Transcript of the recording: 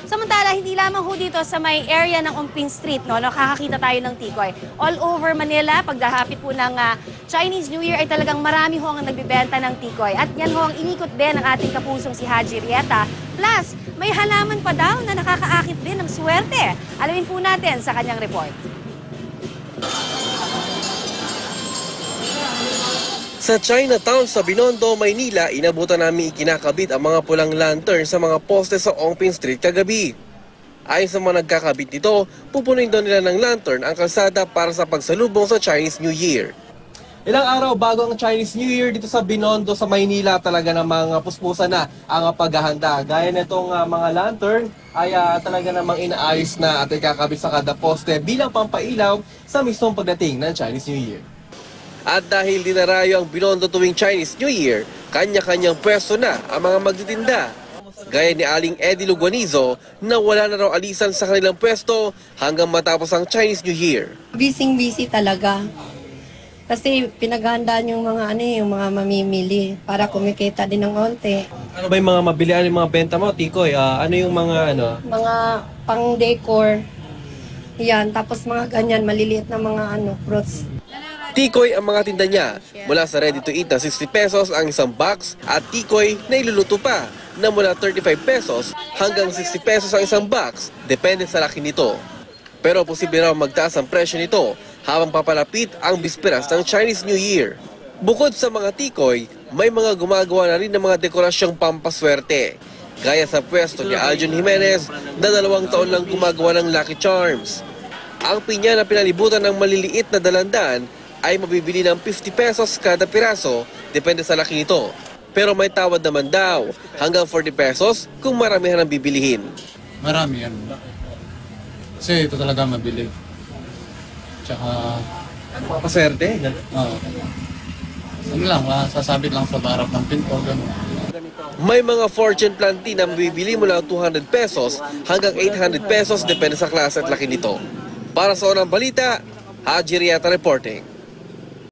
Samantala, hindi lamang ho dito sa may area ng Ongping Street, no, nakakakita tayo ng tikoy. All over Manila, pagdahapit po ng Chinese New Year ay talagang marami ho ang nagbibenta ng tikoy. At yan ho ang inikot din ng ating kapusong si Haji Rieta. Plus, may halaman pa daw na nakakaakit din ng swerte. Alamin po natin sa kanyang report. Sa Chinatown sa Binondo, Maynila, inabutan namin ikinakabit ang mga pulang lantern sa mga poste sa Ongping Street kagabi. Ayon sa mga nagkakabit nito, pupunin daw nila ng lantern ang kalsada para sa pagsalubong sa Chinese New Year. Ilang araw bago ang Chinese New Year dito sa Binondo sa Maynila, talaga namang puspusan na ang paghahanda. Gaya nitong mga lantern ay talaga namang inaayos na at ikakabit sa kada poste bilang pampailaw sa mismong pagdating ng Chinese New Year. At dahil dinarayo ang Binondo tuwing Chinese New Year, kanya-kanyang pwesto na ang mga magtitinda. Gaya ni Aling Eddie Luguanizo na wala na raw alisan sa kanilang pwesto hanggang matapos ang Chinese New Year. Busy talaga. Kasi pinaghandaan yung mga yung mga mamimili para kumikita din ng onte. Ano ba yung mga mabili? Ano yung mga benta mo, Tikoy? Ano yung mga Mga pang-decor. Yan, tapos mga ganyan, maliliit na mga fruits. Tikoy ang mga tinda niya. Mula sa ready to eat na 60 pesos ang isang box at tikoy na iluluto pa na mula 35 pesos hanggang 60 pesos ang isang box, depende sa laki nito. Pero posible raw magtaas ang presyo nito habang papalapit ang bisperas ng Chinese New Year. Bukod sa mga tikoy, may mga gumagawa na rin ng mga dekorasyong pampaswerte. Gaya sa pwesto ni Aljon Jimenez na 2 taon lang gumagawa ng Lucky Charms. Ang pinya na pinalibutan ng maliliit na dalandan ay mabibili ng 50 pesos kada piraso, depende sa laki nito. Pero may tawad naman daw, hanggang 40 pesos kung maramihan ang bibilihin. Marami yan. Kasi ito talaga mabili. Tsaka... Papaswerte? Oo. Ano lang, sasabit lang sa harap ng pinto, gano'n. May mga fortune planting na mabibili mula 200 pesos hanggang 800 pesos, depende sa klase at laki nito. Para sa unang balita, Haji Rieta reporting.